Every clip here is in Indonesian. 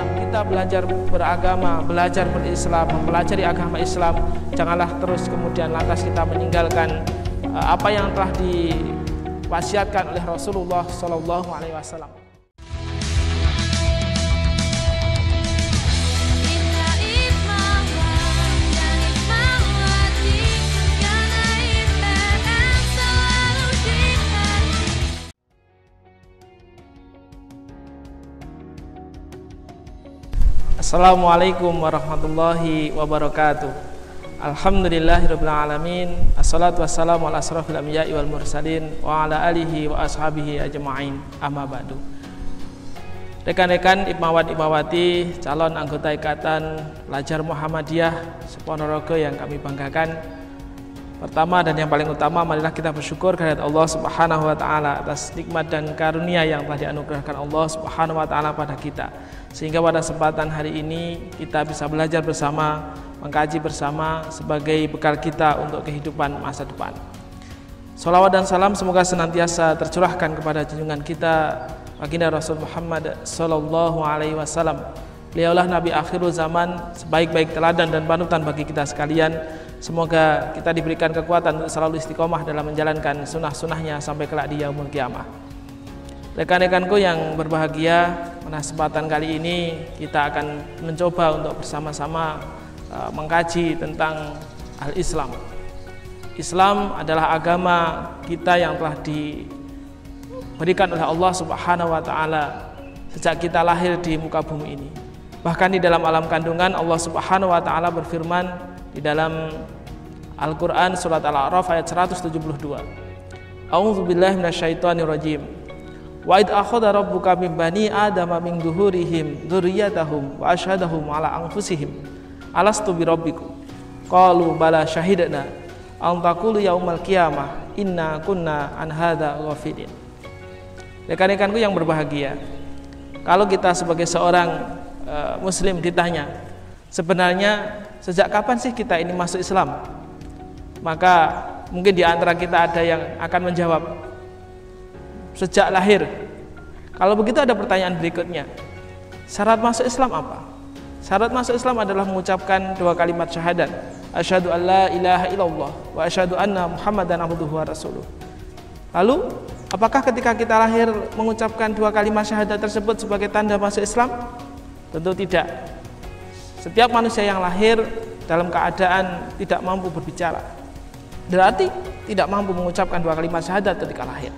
kita belajar beragama, belajar berislam, mempelajari agama Islam, janganlah terus kemudian lantas kita meninggalkan apa yang telah diwasiatkan oleh Rasulullah Shallallahu Alaihi Wasallam. Assalamualaikum warahmatullahi wabarakatuh. Alhamdulillahirabbil alamin. Assalatu wassalamu ala asrofil anbiya'i wal mursalin wa ala alihi wa ashabihi ajma'in. Amma ba'du. Rekan-rekan Ibmawat-Ibmawati, calon anggota Ikatan Pelajar Muhammadiyah Ponorogo yang kami banggakan. Pertama dan yang paling utama, marilah kita bersyukur kehadirat Allah Subhanahu wa taala atas nikmat dan karunia yang telah dianugerahkan Allah Subhanahu wa taala pada kita. Sehingga pada kesempatan hari ini kita bisa belajar bersama, mengkaji bersama sebagai bekal kita untuk kehidupan masa depan. Shalawat dan salam semoga senantiasa tercurahkan kepada junjungan kita baginda Rasul Muhammad Sallallahu Alaihi Wasallam. Beliaulah Nabi akhirul zaman, sebaik-baik teladan dan panutan bagi kita sekalian. Semoga kita diberikan kekuatan untuk selalu istiqomah dalam menjalankan sunnah-sunnahnya sampai kelak di yaumul qiyamah. Rekan-rekanku yang berbahagia, pada kesempatan kali ini kita akan mencoba untuk bersama-sama mengkaji tentang al-Islam. Islam adalah agama kita yang telah diberikan oleh Allah Subhanahu wa taala sejak kita lahir di muka bumi ini. Bahkan di dalam alam kandungan Allah Subhanahu wa taala berfirman di dalam Al-Qur'an surat Al-A'raf ayat 172. A'udzubillahi minasyaitonirrajim. Wa id akhadha rabbuka min bani adama min zuhurihim dzurriyyatahum wa asyhadahum ala anfusihim alastu birabbikum qalu bala syahidna an taqulu yaumal qiyamah inna kunna an hadza ghafilin. Rekan-rekanku yang berbahagia, kalau kita sebagai seorang muslim ditanya, sebenarnya sejak kapan sih kita ini masuk Islam? Maka mungkin di antara kita ada yang akan menjawab, sejak lahir. Kalau begitu ada pertanyaan berikutnya, syarat masuk Islam apa? Syarat masuk Islam adalah mengucapkan dua kalimat syahadat, asyhadu an la ilaha illallah wa asyhadu anna muhammadan abduhu wa rasuluh. Lalu apakah ketika kita lahir mengucapkan dua kalimat syahadat tersebut sebagai tanda masuk Islam? Tentu tidak. Setiap manusia yang lahir dalam keadaan tidak mampu berbicara, berarti tidak mampu mengucapkan dua kalimat syahadat ketika lahir.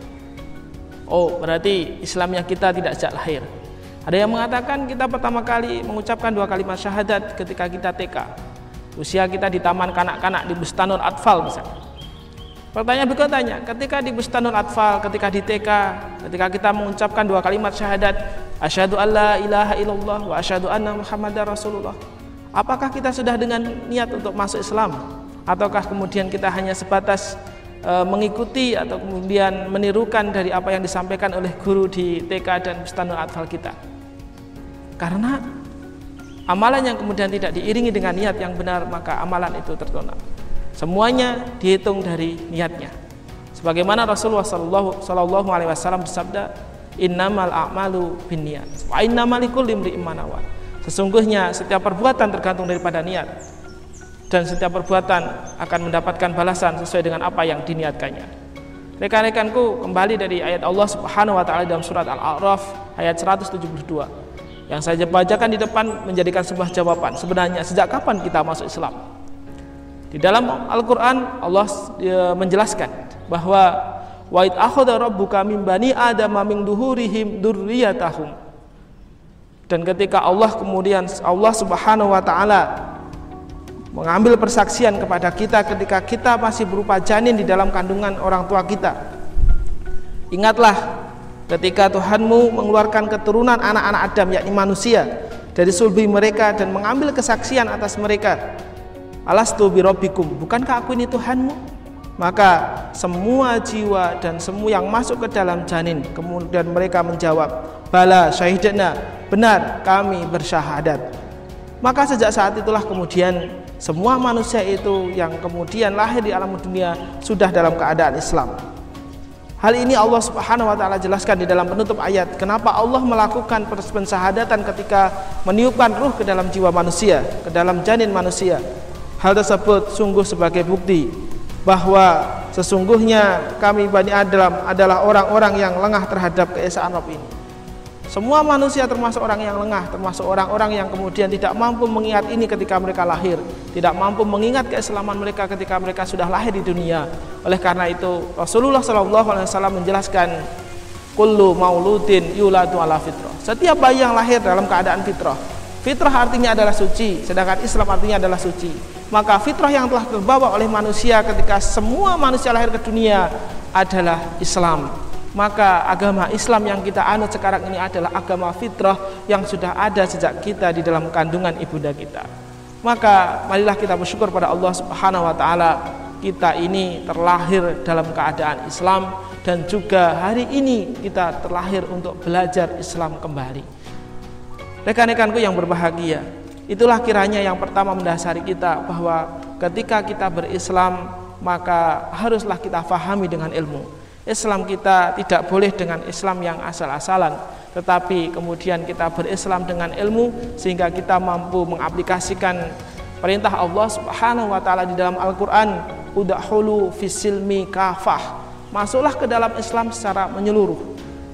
Oh, berarti Islamnya kita tidak sejak lahir. Ada yang mengatakan kita pertama kali mengucapkan dua kalimat syahadat ketika kita TK. Usia kita di taman kanak-kanak di Bustanul Atfal misalnya. Pertanyaan berikutnya, ketika di Bustanul Atfal, ketika di TK, ketika kita mengucapkan dua kalimat syahadat, asyhadu alla ilaha illallah wa asyhadu anna muhammadar rasulullah, apakah kita sudah dengan niat untuk masuk Islam? Ataukah kemudian kita hanya sebatas mengikuti atau kemudian menirukan dari apa yang disampaikan oleh guru di TK dan Bustanul Atfal kita? Karena amalan yang kemudian tidak diiringi dengan niat yang benar, maka amalan itu tertolak. Semuanya dihitung dari niatnya. Sebagaimana Rasulullah Sallallahu Alaihi Wasallam bersabda, innamal a'malu binniyat wa innamal likulli imri'in ma nawa. Sesungguhnya setiap perbuatan tergantung daripada niat, dan setiap perbuatan akan mendapatkan balasan sesuai dengan apa yang diniatkannya. Rekan-rekanku, kembali dari ayat Allah Subhanahu wa taala dalam surat Al-A'raf ayat 172 yang saya bacakan di depan menjadikan sebuah jawaban. Sebenarnya sejak kapan kita masuk Islam? Di dalam Al-Qur'an Allah menjelaskan bahwa wa id akhadha rabbuka min bani adama min duhurihim dzurriyyatahum. Dan ketika Allah Subhanahu wa taala mengambil persaksian kepada kita ketika kita masih berupa janin di dalam kandungan orang tua kita. Ingatlah ketika Tuhanmu mengeluarkan keturunan anak-anak Adam, yakni manusia, dari sulbi mereka dan mengambil kesaksian atas mereka. Alastu birabbikum, bukankah aku ini Tuhanmu? Maka semua jiwa dan semua yang masuk ke dalam janin, kemudian mereka menjawab, bala syahidna, benar kami bersyahadat. Maka sejak saat itulah kemudian semua manusia itu yang kemudian lahir di alam dunia sudah dalam keadaan Islam. Hal ini Allah Subhanahu wa taala jelaskan di dalam penutup ayat. Kenapa Allah melakukan pensyahadatan ketika meniupkan ruh ke dalam jiwa manusia, ke dalam janin manusia. Hal tersebut sungguh sebagai bukti bahwa sesungguhnya kami Bani Adam adalah orang-orang yang lengah terhadap keesaan Rabb ini. Semua manusia termasuk orang yang lengah, termasuk orang-orang yang kemudian tidak mampu mengingat ini ketika mereka lahir, tidak mampu mengingat keislaman mereka ketika mereka sudah lahir di dunia. Oleh karena itu Rasulullah SAW menjelaskan, kullu mauludin yuladu ala fitrah. Setiap bayi yang lahir dalam keadaan fitrah. Fitrah artinya adalah suci, sedangkan Islam artinya adalah suci. Maka fitrah yang telah terbawa oleh manusia ketika semua manusia lahir ke dunia adalah Islam. Maka agama Islam yang kita anut sekarang ini adalah agama fitrah yang sudah ada sejak kita di dalam kandungan ibunda kita. Maka marilah kita bersyukur pada Allah Subhanahu wa taala, kita ini terlahir dalam keadaan Islam dan juga hari ini kita terlahir untuk belajar Islam kembali. Rekan-rekanku yang berbahagia, itulah kiranya yang pertama mendasari kita bahwa ketika kita berislam maka haruslah kita fahami dengan ilmu. Islam kita tidak boleh dengan Islam yang asal-asalan, tetapi kemudian kita berislam dengan ilmu sehingga kita mampu mengaplikasikan perintah Allah Subhanahu wa taala di dalam Al-Qur'an, udkhulu fisilmi kafah. Masuklah ke dalam Islam secara menyeluruh.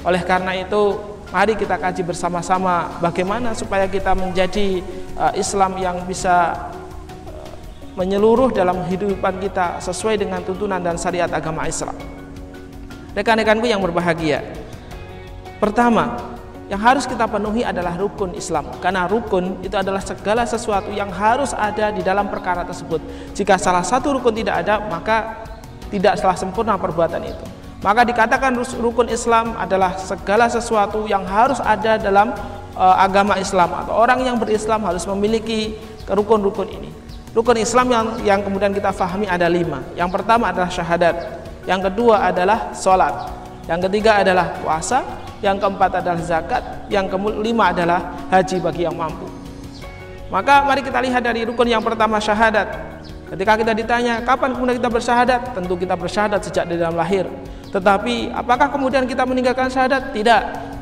Oleh karena itu, mari kita kaji bersama-sama bagaimana supaya kita menjadi Islam yang bisa menyeluruh dalam kehidupan kita sesuai dengan tuntunan dan syariat agama Islam. Rekan-rekanku yang berbahagia, pertama yang harus kita penuhi adalah rukun Islam, karena rukun itu adalah segala sesuatu yang harus ada di dalam perkara tersebut. Jika salah satu rukun tidak ada, maka tidak telah sempurna perbuatan itu. Maka dikatakan rukun Islam adalah segala sesuatu yang harus ada dalam agama Islam, atau orang yang berislam harus memiliki rukun-rukun ini. Rukun Islam yang kemudian kita fahami ada 5. Yang pertama adalah syahadat, yang kedua adalah sholat, yang ketiga adalah puasa, yang keempat adalah zakat, yang kelima adalah haji bagi yang mampu. Maka mari kita lihat dari rukun yang pertama, syahadat. Ketika kita ditanya kapan kemudian kita bersyahadat, tentu kita bersyahadat sejak di dalam lahir. Tetapi apakah kemudian kita meninggalkan syahadat? Tidak.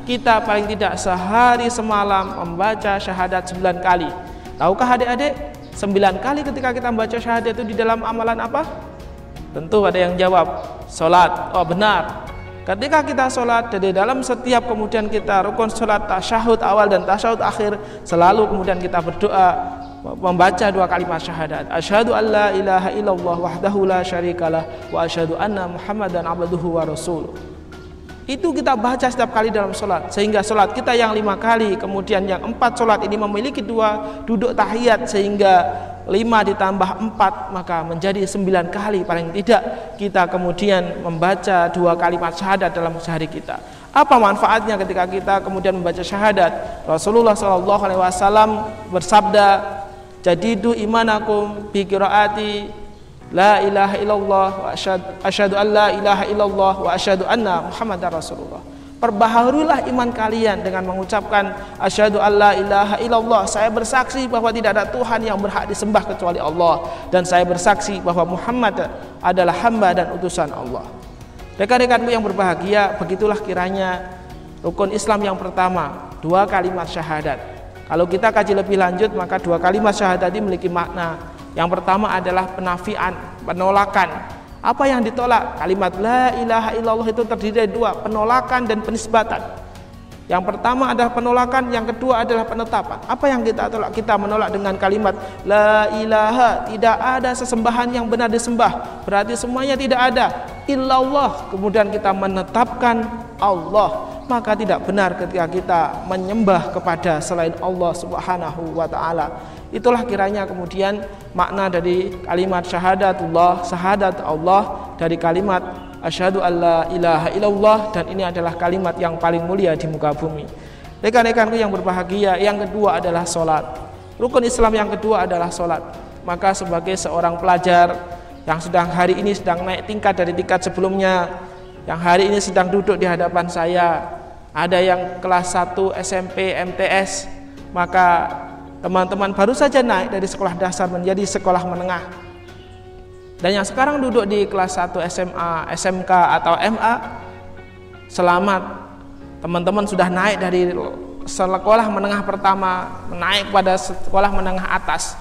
Kita paling tidak sehari semalam membaca syahadat 9 kali. Tahukah adik-adik, 9 kali ketika kita membaca syahadat itu di dalam amalan apa? Tentu ada yang jawab, sholat. Oh benar, ketika kita sholat, dari dalam setiap kemudian kita rukun sholat, tasyahud awal dan tasyahud akhir, selalu kemudian kita berdoa membaca 2 kalimat syahadat, asyhadu an la ilaha illallah wahdahu la syarikalah wa asyhadu anna muhammadan abduhu wa rasuluh. Itu kita baca setiap kali dalam sholat, sehingga sholat kita yang 5 kali, kemudian yang 4 sholat ini memiliki 2 duduk tahiyat, sehingga 5 ditambah 4 maka menjadi 9 kali paling tidak kita kemudian membaca 2 kalimat syahadat dalam sehari kita. Apa manfaatnya ketika kita kemudian membaca syahadat? Rasulullah SAW bersabda, jadidu imanakum bi qiraati la ilaha illallah wa asyhadu an la ilaha illallah wa asyhadu anna muhammadar rasulullah. Perbaharulah iman kalian dengan mengucapkan asyhadu an la ilaha illallah, saya bersaksi bahwa tidak ada Tuhan yang berhak disembah kecuali Allah, dan saya bersaksi bahwa Muhammad adalah hamba dan utusan Allah. Rekan-rekanku yang berbahagia, begitulah kiranya rukun Islam yang pertama, 2 kalimat syahadat. Kalau kita kaji lebih lanjut, maka 2 kalimat syahadat ini memiliki makna. Yang pertama adalah penafian, penolakan. Apa yang ditolak? Kalimat la ilaha illallah itu terdiri dari 2, penolakan dan penisbatan. Yang pertama adalah penolakan, yang kedua adalah penetapan. Apa yang kita tolak? Kita menolak dengan kalimat la ilaha, tidak ada sesembahan yang benar disembah, berarti semuanya tidak ada, illallah. Kemudian kita menetapkan Allah. Maka tidak benar ketika kita menyembah kepada selain Allah Subhanahu wa taala. Itulah kiranya kemudian makna dari kalimat syahadatullah, syahadat Allah, dari kalimat asyhadu alla ilaha illallah, dan ini adalah kalimat yang paling mulia di muka bumi. Rekan-rekanku yang berbahagia, yang kedua adalah sholat. Rukun Islam yang kedua adalah sholat. Maka sebagai seorang pelajar yang hari ini sedang naik tingkat dari tingkat sebelumnya, yang hari ini sedang duduk di hadapan saya, ada yang kelas 1 SMP MTS, maka teman-teman baru saja naik dari sekolah dasar menjadi sekolah menengah, dan yang sekarang duduk di kelas 1 SMA, SMK atau MA, selamat, teman-teman sudah naik dari sekolah menengah pertama naik pada sekolah menengah atas,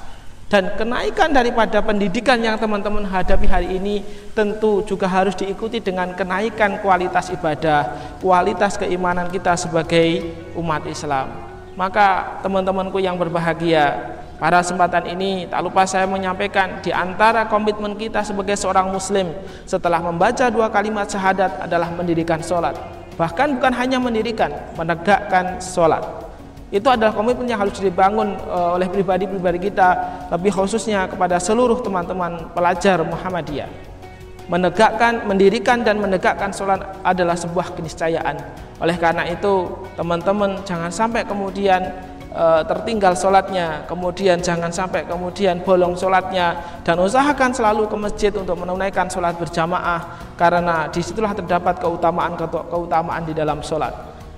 dan kenaikan daripada pendidikan yang teman-teman hadapi hari ini tentu juga harus diikuti dengan kenaikan kualitas ibadah, kualitas keimanan kita sebagai umat Islam. Maka teman-temanku yang berbahagia, pada kesempatan ini tak lupa saya menyampaikan di antara komitmen kita sebagai seorang muslim setelah membaca 2 kalimat syahadat adalah mendirikan sholat. Bahkan bukan hanya mendirikan, menegakkan sholat. Itu adalah komitmen yang harus dibangun oleh pribadi-pribadi kita, lebih khususnya kepada seluruh teman-teman pelajar Muhammadiyah. Mendirikan dan menegakkan sholat adalah sebuah keniscayaan. Oleh karena itu teman-teman jangan sampai kemudian tertinggal sholatnya, kemudian jangan sampai kemudian bolong sholatnya, dan usahakan selalu ke masjid untuk menunaikan sholat berjamaah, karena disitulah terdapat keutamaan di dalam sholat.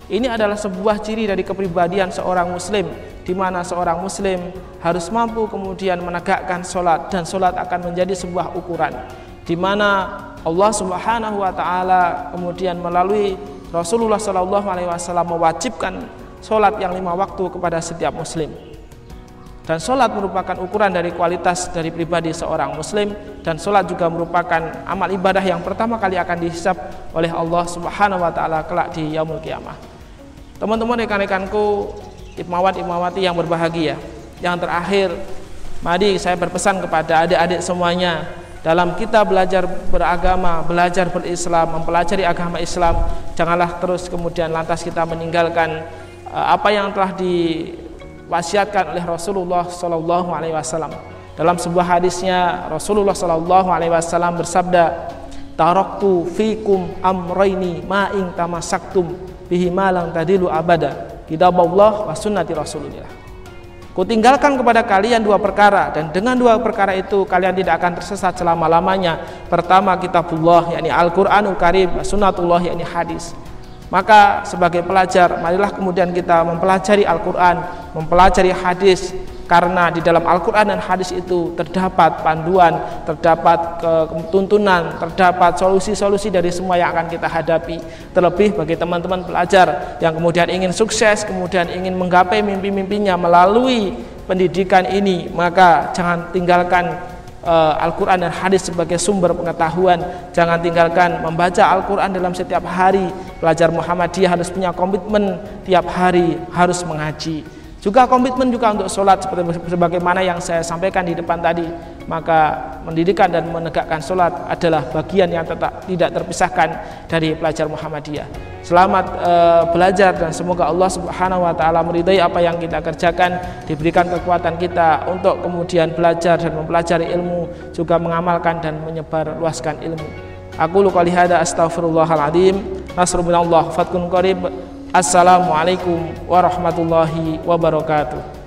Ini adalah sebuah ciri dari kepribadian seorang muslim, di mana seorang muslim harus mampu kemudian menegakkan sholat, dan sholat akan menjadi sebuah ukuran, di mana Allah Subhanahu wa Ta'ala kemudian melalui Rasulullah SAW mewajibkan sholat yang 5 waktu kepada setiap muslim. Dan sholat merupakan ukuran dari kualitas dari pribadi seorang muslim, dan sholat juga merupakan amal ibadah yang pertama kali akan dihisab oleh Allah Subhanahu wa Ta'ala kelak di yaumul qiyamah. Teman-teman, rekan-rekanku, imawati yang berbahagia, yang terakhir, mari saya berpesan kepada adik-adik semuanya, dalam kita belajar beragama, belajar berislam, mempelajari agama Islam, janganlah terus kemudian lantas kita meninggalkan apa yang telah diwasiatkan oleh Rasulullah SAW. Dalam sebuah hadisnya Rasulullah SAW bersabda, "Taraktu fikum amrayni ma in tamassaktum bihi ma lan tadilu abada, kitaballah wa sunnati Rasulillah." Kutinggalkan kepada kalian 2 perkara, dan dengan 2 perkara itu kalian tidak akan tersesat selama-lamanya. Pertama kitabullah, yakni Al-Qur'anul Karim, sunnatullah, yakni hadis. Maka sebagai pelajar, marilah kemudian kita mempelajari Al-Quran, mempelajari hadis, karena di dalam Al-Quran dan hadis itu terdapat panduan, terdapat tuntunan, terdapat solusi-solusi dari semua yang akan kita hadapi. Terlebih bagi teman-teman pelajar yang kemudian ingin sukses, kemudian ingin menggapai mimpi-mimpinya melalui pendidikan ini, maka jangan tinggalkan Al-Quran dan hadis sebagai sumber pengetahuan. Jangan tinggalkan membaca Al-Quran dalam setiap hari. Pelajar Muhammadiyah harus punya komitmen tiap hari harus mengaji. Juga komitmen juga untuk sholat sebagaimana yang saya sampaikan di depan tadi. Maka mendirikan dan menegakkan sholat adalah bagian yang tidak terpisahkan dari pelajar Muhammadiyah. Selamat belajar, dan semoga Allah Subhanahu wa Ta'ala meridai apa yang kita kerjakan, diberikan kekuatan kita untuk kemudian belajar dan mempelajari ilmu, juga mengamalkan dan menyebarluaskan ilmu. Aku qouli hada astaghfirullahaladzim. Nasrun minallah, fatkun qarib. Assalamualaikum warahmatullahi wabarakatuh.